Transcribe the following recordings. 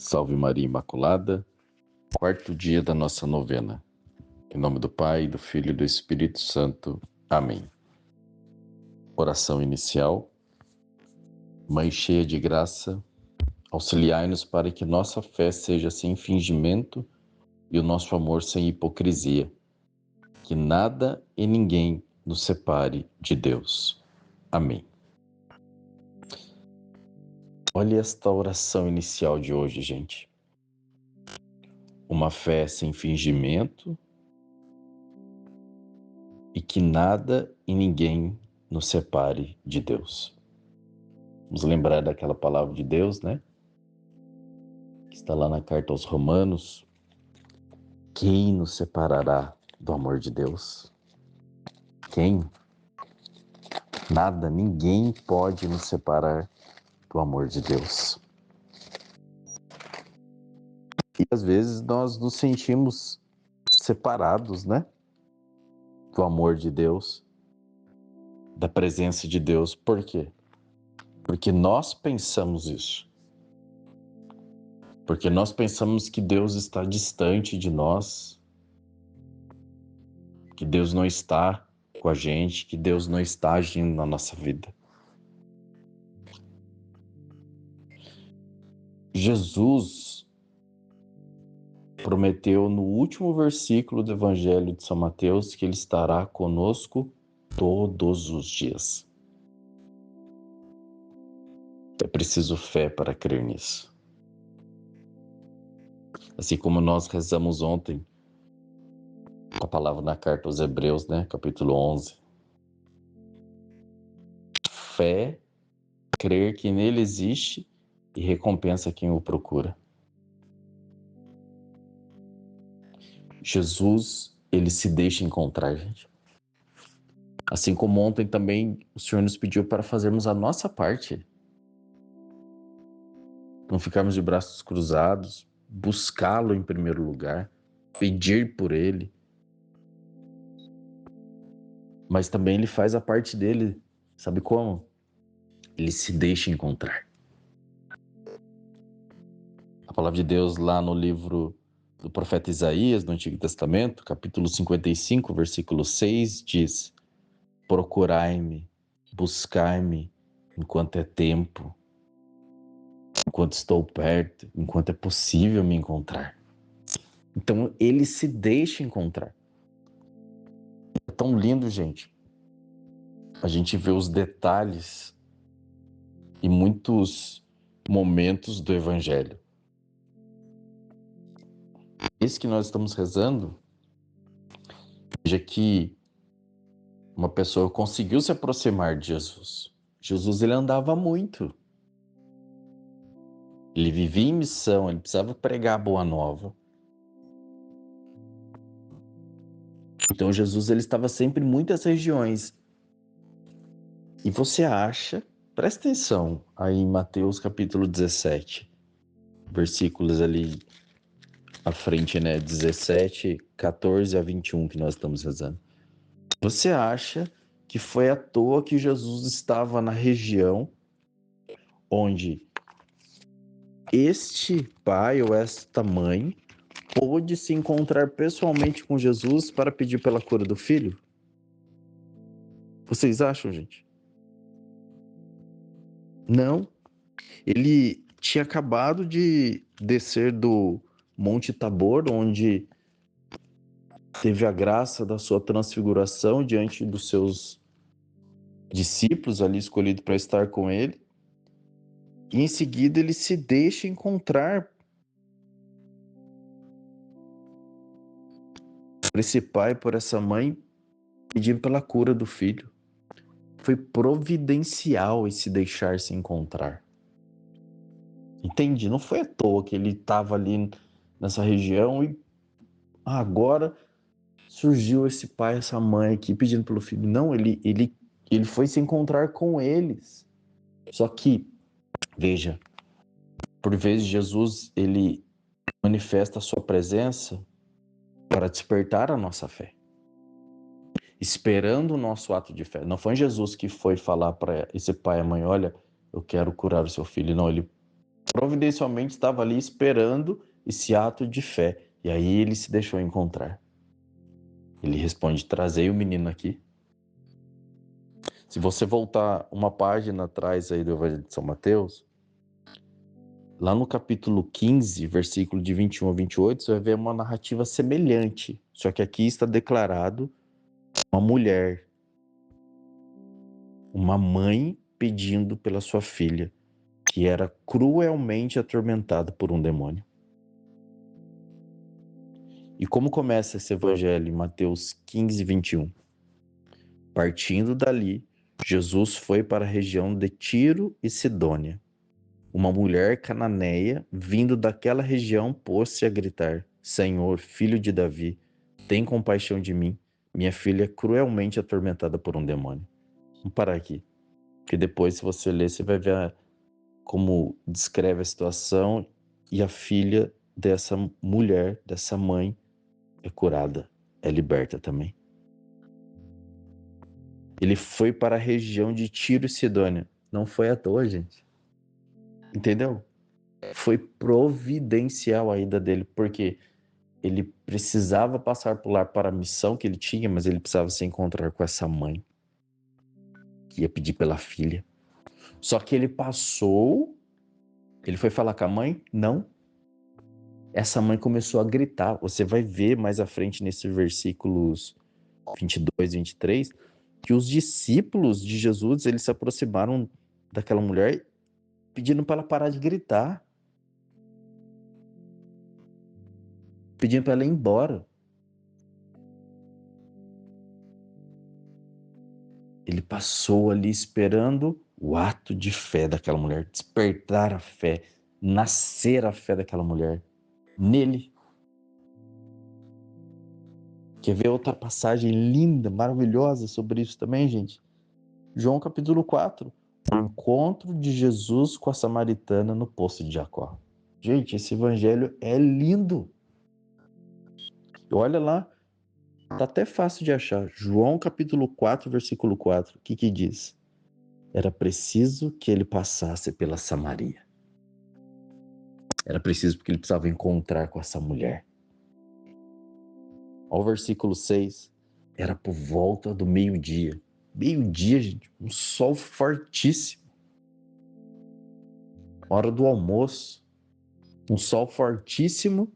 Salve Maria Imaculada, quarto dia da nossa novena. Em nome do Pai, do Filho e do Espírito Santo. Amém. Oração inicial. Mãe cheia de graça, auxiliai-nos para que nossa fé seja sem fingimento e o nosso amor sem hipocrisia. Que nada e ninguém nos separe de Deus. Amém. Olha esta oração inicial de hoje, gente. Uma fé sem fingimento e que nada e ninguém nos separe de Deus. Vamos lembrar daquela palavra de Deus, né? Que está lá na carta aos Romanos. Quem nos separará do amor de Deus? Quem? Nada, ninguém pode nos separar do amor de Deus. E às vezes nós nos sentimos separados, né? Do amor de Deus, da presença de Deus. Por quê? Porque nós pensamos isso. Porque nós pensamos que Deus está distante de nós, que Deus não está com a gente, que Deus não está agindo na nossa vida. Jesus prometeu no último versículo do Evangelho de São Mateus que Ele estará conosco todos os dias. É preciso fé para crer nisso. Assim como nós rezamos ontem a palavra na carta aos Hebreus, né? Capítulo 11. Fé, crer que nele existe e recompensa quem o procura. Jesus, ele se deixa encontrar, gente. Assim como ontem também o Senhor nos pediu para fazermos a nossa parte. Não ficarmos de braços cruzados, buscá-lo em primeiro lugar, pedir por ele. Mas também ele faz a parte dele, sabe como? Ele se deixa encontrar. A palavra de Deus lá no livro do profeta Isaías, no Antigo Testamento, capítulo 55, versículo 6, diz: procurai-me, buscai-me enquanto é tempo, enquanto estou perto, enquanto é possível me encontrar. Então ele se deixa encontrar. É tão lindo, gente. A gente vê os detalhes e muitos momentos do Evangelho. Esse que nós estamos rezando, veja que uma pessoa conseguiu se aproximar de Jesus. Jesus, ele andava muito. Ele vivia em missão, ele precisava pregar a boa nova. Então Jesus, ele estava sempre em muitas regiões. E você acha, presta atenção aí em Mateus capítulo 17, versículos ali à frente, né? 17, 14 a 21 que nós estamos rezando. Você acha que foi à toa que Jesus estava na região onde este pai ou esta mãe pôde se encontrar pessoalmente com Jesus para pedir pela cura do filho? Vocês acham, gente? Não. Ele tinha acabado de descer do Monte Tabor, onde teve a graça da sua transfiguração diante dos seus discípulos ali escolhidos para estar com ele. E em seguida ele se deixa encontrar por esse pai, por essa mãe, pedindo pela cura do filho. Foi providencial esse deixar-se encontrar. Entende? Não foi à toa que ele estava ali nessa região e agora surgiu esse pai, essa mãe aqui pedindo pelo filho. Não, ele foi se encontrar com eles. Só que, veja, por vezes Jesus, ele manifesta a sua presença para despertar a nossa fé, esperando o nosso ato de fé. Não foi Jesus que foi falar para esse pai e mãe: olha, eu quero curar o seu filho. Não, ele providencialmente estava ali esperando esse ato de fé. E aí ele se deixou encontrar. Ele responde: trazei o menino aqui. Se você voltar uma página atrás aí do Evangelho de São Mateus, lá no capítulo 15, versículo de 21 a 28, você vai ver uma narrativa semelhante. Só que aqui está declarado uma mulher, uma mãe pedindo pela sua filha, que era cruelmente atormentada por um demônio. E como começa esse evangelho em Mateus 15, 21? Partindo dali, Jesus foi para a região de Tiro e Sidônia. Uma mulher cananeia, vindo daquela região, pôs-se a gritar: Senhor, filho de Davi, tem compaixão de mim. Minha filha é cruelmente atormentada por um demônio. Vamos parar aqui. Porque depois, se você ler, você vai ver como descreve a situação e a filha dessa mulher, dessa mãe, é curada, é liberta também. Ele foi para a região de Tiro e Sidônia. Não foi à toa, gente. Entendeu? Foi providencial a ida dele, porque ele precisava passar por lá para a missão que ele tinha, mas ele precisava se encontrar com essa mãe, que ia pedir pela filha. Só que ele passou, ele foi falar com a mãe? Não. Essa mãe começou a gritar. Você vai ver mais à frente nesses versículos 22 e 23, que os discípulos de Jesus, eles se aproximaram daquela mulher pedindo para ela parar de gritar. Pedindo para ela ir embora. Ele passou ali esperando o ato de fé daquela mulher, despertar a fé, nascer a fé daquela mulher nele. Quer ver outra passagem linda, maravilhosa sobre isso também, gente? João capítulo 4. O encontro de Jesus com a samaritana no poço de Jacó. Gente, esse evangelho é lindo. Olha lá, tá até fácil de achar. João capítulo 4, versículo 4. O que diz? Era preciso que ele passasse pela Samaria. Era preciso porque ele precisava encontrar com essa mulher. Ao versículo 6, era por volta do meio-dia. Meio-dia, gente, um sol fortíssimo. Hora do almoço, um sol fortíssimo,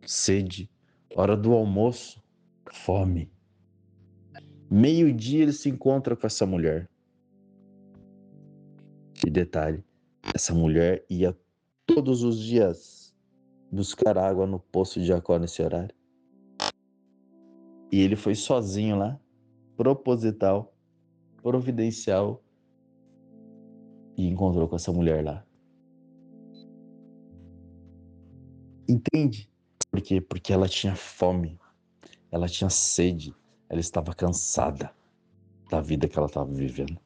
sede. Hora do almoço, fome. Meio-dia ele se encontra com essa mulher. E detalhe, essa mulher ia todos os dias buscar água no poço de Jacó nesse horário. E ele foi sozinho lá, proposital, providencial, e encontrou com essa mulher lá. Entende? Por quê? Porque ela tinha fome, ela tinha sede, ela estava cansada da vida que ela estava vivendo,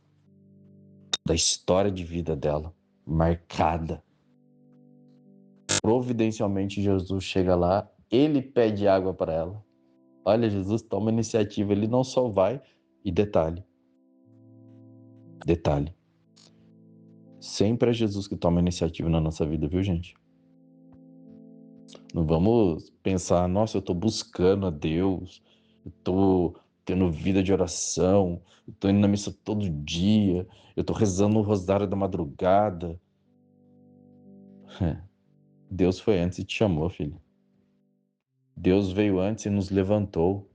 da história de vida dela, marcada. Providencialmente, Jesus chega lá, ele pede água para ela. Olha, Jesus toma iniciativa, ele não só vai, e detalhe, sempre é Jesus que toma iniciativa na nossa vida, viu, gente? Não vamos pensar, nossa, eu tô buscando a Deus, eu tô tendo vida de oração, eu tô indo na missa todo dia, eu tô rezando o rosário da madrugada. Deus foi antes e te chamou, filho. Deus veio antes e nos levantou.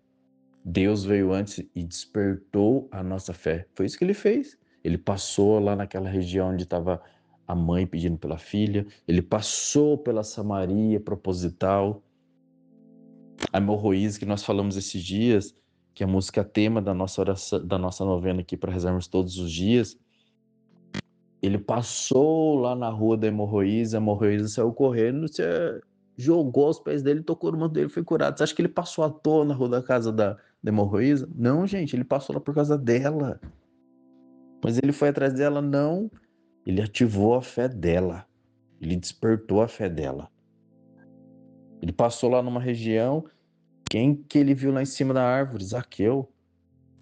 Deus veio antes e despertou a nossa fé. Foi isso que ele fez. Ele passou lá naquela região onde estava a mãe pedindo pela filha. Ele passou pela Samaria proposital. A hemorroísa que nós falamos esses dias, que é a música tema da nossa oração, da nossa novena aqui para rezarmos todos os dias. Ele passou lá na rua da hemorroísa, a hemorroísa saiu correndo, você jogou aos pés dele, tocou no manto dele, foi curado. Você acha que ele passou à toa na rua da casa da hemorroísa? Não, gente, ele passou lá por causa dela. Mas ele foi atrás dela? Não. Ele ativou a fé dela. Ele despertou a fé dela. Ele passou lá numa região, quem que ele viu lá em cima da árvore? Zaqueu.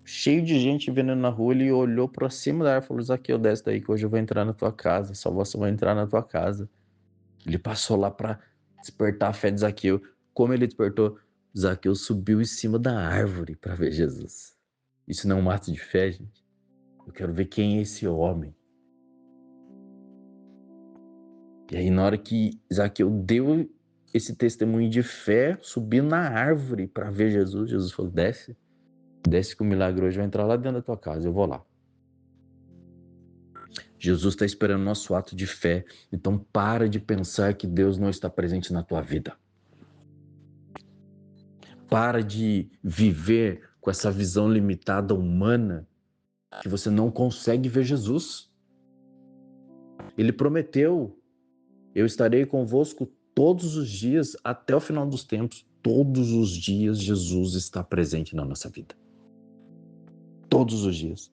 cheio de gente vendo na rua, ele olhou para cima da árvore e falou: Zaqueu, desce daí que hoje eu vou entrar na tua casa, salvação vai entrar na tua casa. Ele passou lá para despertar a fé de Zaqueu. Como ele despertou? Zaqueu subiu em cima da árvore para ver Jesus. Isso não é um ato de fé, gente? Eu quero ver quem é esse homem. E aí, na hora que Zaqueu deu esse testemunho de fé, subiu na árvore para ver Jesus, Jesus falou: desce que o milagre hoje vai entrar lá dentro da tua casa, eu vou lá. Jesus está esperando o nosso ato de fé, então para de pensar que Deus não está presente na tua vida. Para de viver com essa visão limitada humana que você não consegue ver Jesus. Ele prometeu: eu estarei convosco todos os dias até o final dos tempos. Todos os dias Jesus está presente na nossa vida. Todos os dias.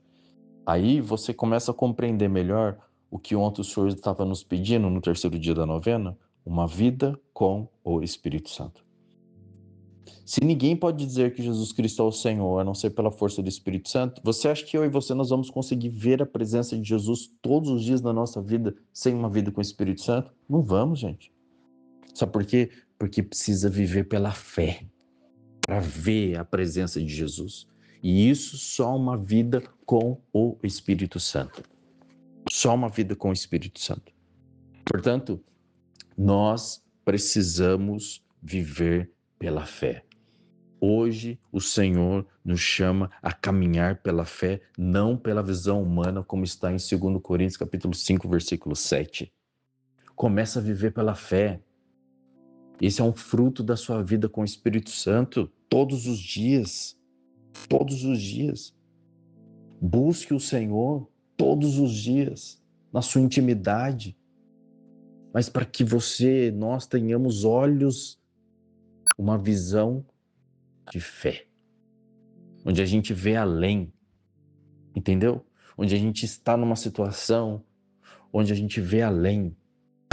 Aí você começa a compreender melhor o que ontem o Senhor estava nos pedindo no terceiro dia da novena: uma vida com o Espírito Santo. Se ninguém pode dizer que Jesus Cristo é o Senhor, a não ser pela força do Espírito Santo, você acha que eu e você nós vamos conseguir ver a presença de Jesus todos os dias na nossa vida sem uma vida com o Espírito Santo? Não vamos, gente. Sabe por quê? Porque precisa viver pela fé, para ver a presença de Jesus. E isso só uma vida com o Espírito Santo. Só uma vida com o Espírito Santo. Portanto, nós precisamos viver pela fé. Hoje o Senhor nos chama a caminhar pela fé, não pela visão humana, como está em 2 Coríntios capítulo 5, versículo 7. Começa a viver pela fé. Esse é um fruto da sua vida com o Espírito Santo, todos os dias. Todos os dias. Busque o Senhor todos os dias, na sua intimidade. Mas para que nós tenhamos olhos, uma visão de fé, onde a gente vê além, entendeu? Onde a gente está numa situação, onde a gente vê além,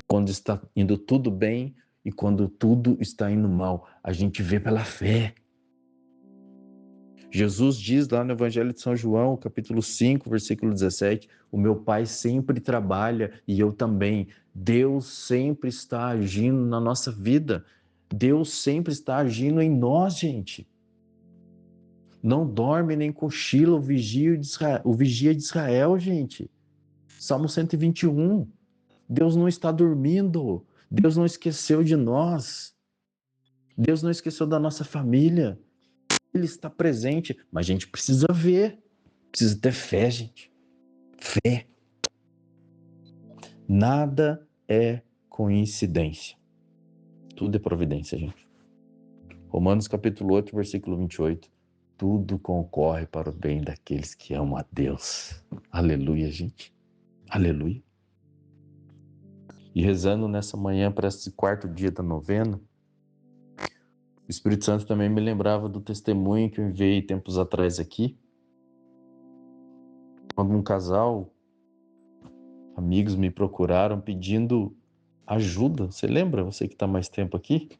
quando está indo tudo bem e quando tudo está indo mal, a gente vê pela fé. Jesus diz lá no Evangelho de São João, capítulo 5, versículo 17, o meu Pai sempre trabalha e eu também. Deus sempre está agindo na nossa vida. Deus sempre está agindo em nós, gente. Não dorme nem cochila o vigia de Israel, gente. Salmo 121. Deus não está dormindo. Deus não esqueceu de nós. Deus não esqueceu da nossa família. Ele está presente, mas a gente precisa ver. Precisa ter fé, gente. Fé. Nada é coincidência. Tudo é providência, gente. Romanos capítulo 8, versículo 28. Tudo concorre para o bem daqueles que amam a Deus. Aleluia, gente. Aleluia. E rezando nessa manhã para esse quarto dia da novena, o Espírito Santo também me lembrava do testemunho que eu enviei tempos atrás aqui, quando um casal, amigos me procuraram pedindo ajuda. Você lembra? Você que está mais tempo aqui?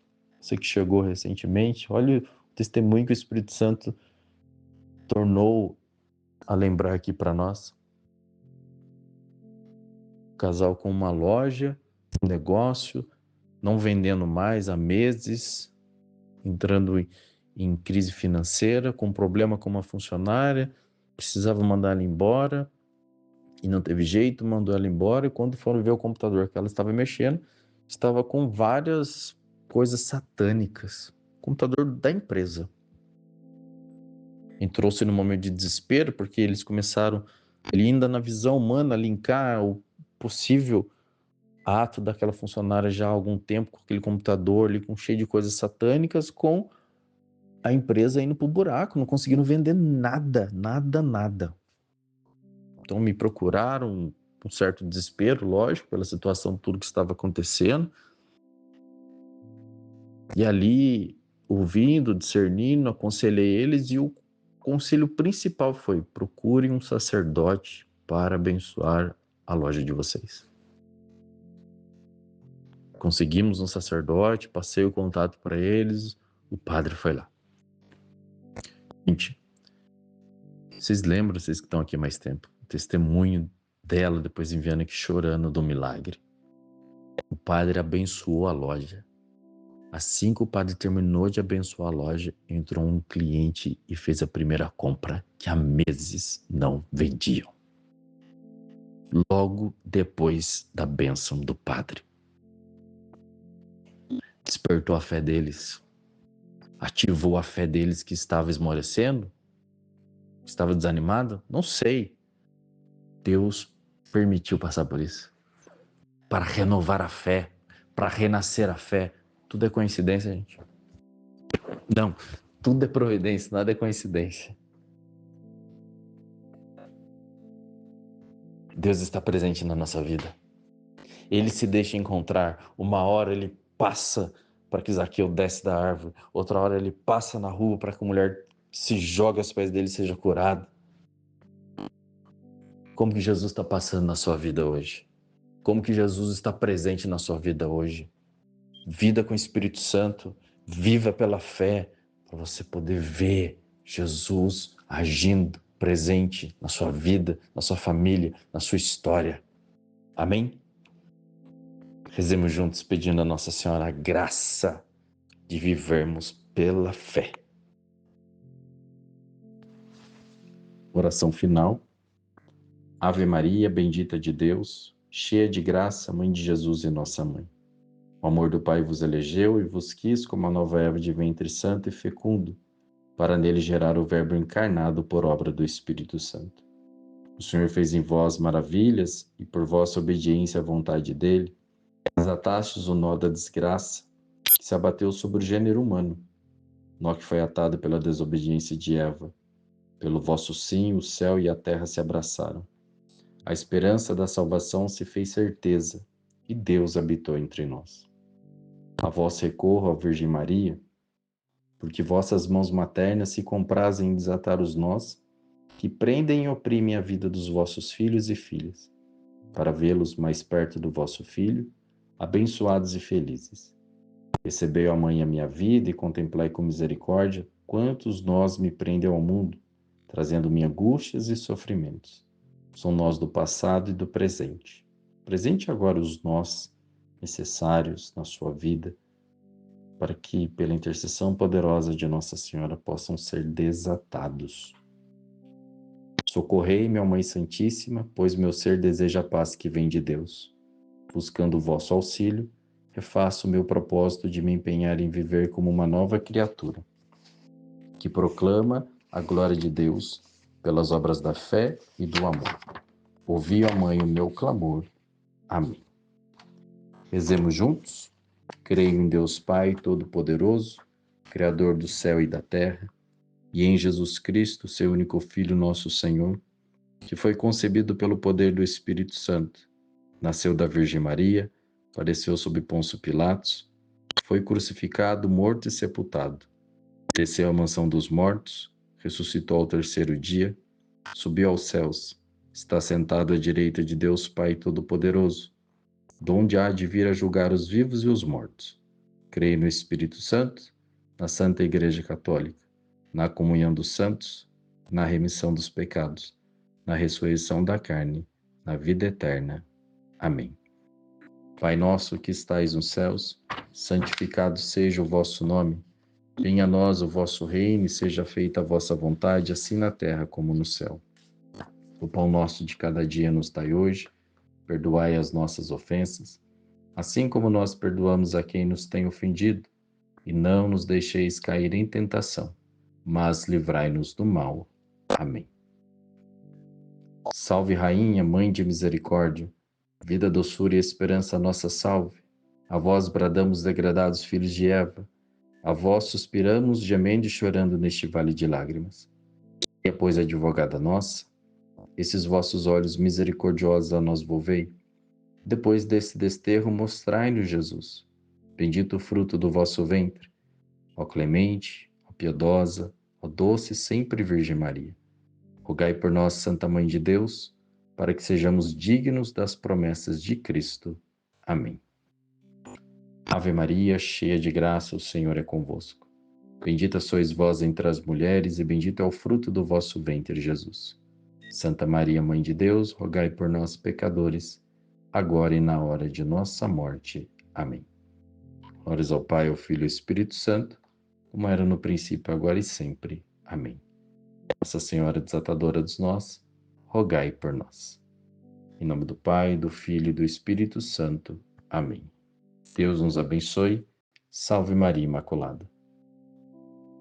Você que chegou recentemente? Olha o testemunho que o Espírito Santo tornou a lembrar aqui para nós. O casal com uma loja, um negócio, não vendendo mais há meses, entrando em crise financeira, com problema com uma funcionária, precisava mandar ela embora e não teve jeito, mandou ela embora. E quando foram ver o computador que ela estava mexendo, estava com várias coisas satânicas. Computador da empresa. Entrou-se no momento de desespero, porque eles começaram, ainda na visão humana, a linkar o possível ato daquela funcionária já há algum tempo com aquele computador ali, cheio de coisas satânicas, com a empresa indo pro buraco, não conseguiram vender nada. Então me procuraram, um certo desespero, lógico, pela situação, tudo que estava acontecendo. E ali, ouvindo, discernindo, aconselhei eles, e o conselho principal foi: procurem um sacerdote para abençoar a loja de vocês. Conseguimos um sacerdote, passei o contato para eles, o padre foi lá. Gente, Vocês lembram, vocês que estão aqui mais tempo, o testemunho dela depois enviando aqui chorando do milagre. O padre abençoou a loja. Assim que o padre terminou de abençoar a loja, entrou um cliente e fez a primeira compra que há meses não vendiam. Logo depois da bênção do padre. Despertou a fé deles. Ativou a fé deles que estava esmorecendo? Estava desanimado? Não sei. Deus permitiu passar por isso. Para renovar a fé, para renascer a fé. Tudo é coincidência, gente? Não, tudo é providência, nada é coincidência. Deus está presente na nossa vida. Ele se deixa encontrar. Uma hora ele passa para que Zaqueu desce da árvore. Outra hora ele passa na rua para que a mulher se jogue aos pés dele e seja curada. Como que Jesus está passando na sua vida hoje? Como que Jesus está presente na sua vida hoje? Vida com o Espírito Santo, viva pela fé, para você poder ver Jesus agindo, presente na sua vida, na sua família, na sua história. Amém? Rezemos juntos pedindo a Nossa Senhora a graça de vivermos pela fé. Oração final. Ave Maria, bendita de Deus, cheia de graça, Mãe de Jesus e nossa Mãe. O amor do Pai vos elegeu e vos quis como a nova Eva de ventre santo e fecundo, para nele gerar o Verbo encarnado por obra do Espírito Santo. O Senhor fez em vós maravilhas e por vossa obediência à vontade dele, desatastes o nó da desgraça que se abateu sobre o gênero humano, nó que foi atado pela desobediência de Eva. Pelo vosso sim, o céu e a terra se abraçaram. A esperança da salvação se fez certeza e Deus habitou entre nós. A vós recorro, ó Virgem Maria, porque vossas mãos maternas se comprazem em desatar os nós que prendem e oprimem a vida dos vossos filhos e filhas, para vê-los mais perto do vosso Filho, abençoados e felizes. Recebei, ó Mãe, a minha vida e contemplai com misericórdia quantos nós me prendem ao mundo, trazendo-me angústias e sofrimentos. São nós do passado e do presente. Presente agora os nós necessários na sua vida, para que, pela intercessão poderosa de Nossa Senhora, possam ser desatados. Socorrei-me, ó Mãe Santíssima, pois meu ser deseja a paz que vem de Deus. Buscando o vosso auxílio, refaço o meu propósito de me empenhar em viver como uma nova criatura, que proclama a glória de Deus pelas obras da fé e do amor. Ouvi, ó Mãe, o meu clamor. Amém. Rezemos juntos. Creio em Deus Pai Todo-Poderoso, Criador do céu e da terra, e em Jesus Cristo, seu único Filho, nosso Senhor, que foi concebido pelo poder do Espírito Santo, nasceu da Virgem Maria, padeceu sob Pôncio Pilatos, foi crucificado, morto e sepultado, desceu à mansão dos mortos, ressuscitou ao terceiro dia, subiu aos céus, está sentado à direita de Deus Pai Todo-Poderoso, donde há de vir a julgar os vivos e os mortos. Creio no Espírito Santo, na Santa Igreja Católica, na comunhão dos santos, na remissão dos pecados, na ressurreição da carne, na vida eterna. Amém. Pai nosso que estais nos céus, santificado seja o vosso nome. Venha a nós o vosso reino e seja feita a vossa vontade, assim na terra como no céu. O pão nosso de cada dia nos dai hoje. Perdoai as nossas ofensas, assim como nós perdoamos a quem nos tem ofendido, e não nos deixeis cair em tentação, mas livrai-nos do mal. Amém. Salve, Rainha, Mãe de Misericórdia, vida, doçura e esperança, nossa salve. A vós bradamos, degradados filhos de Eva, a vós suspiramos, gemendo e chorando neste vale de lágrimas. E, pois, advogada nossa, esses vossos olhos misericordiosos a nós volvei. Depois desse desterro, mostrai-nos Jesus, bendito o fruto do vosso ventre. Ó clemente, ó piedosa, ó doce sempre Virgem Maria, rogai por nós, Santa Mãe de Deus, para que sejamos dignos das promessas de Cristo. Amém. Ave Maria, cheia de graça, o Senhor é convosco. Bendita sois vós entre as mulheres, e bendito é o fruto do vosso ventre, Jesus. Santa Maria, Mãe de Deus, rogai por nós, pecadores, agora e na hora de nossa morte. Amém. Glórias ao Pai, ao Filho e ao Espírito Santo, como era no princípio, agora e sempre. Amém. Nossa Senhora desatadora dos nós, rogai por nós. Em nome do Pai, do Filho e do Espírito Santo. Amém. Deus nos abençoe. Salve Maria Imaculada.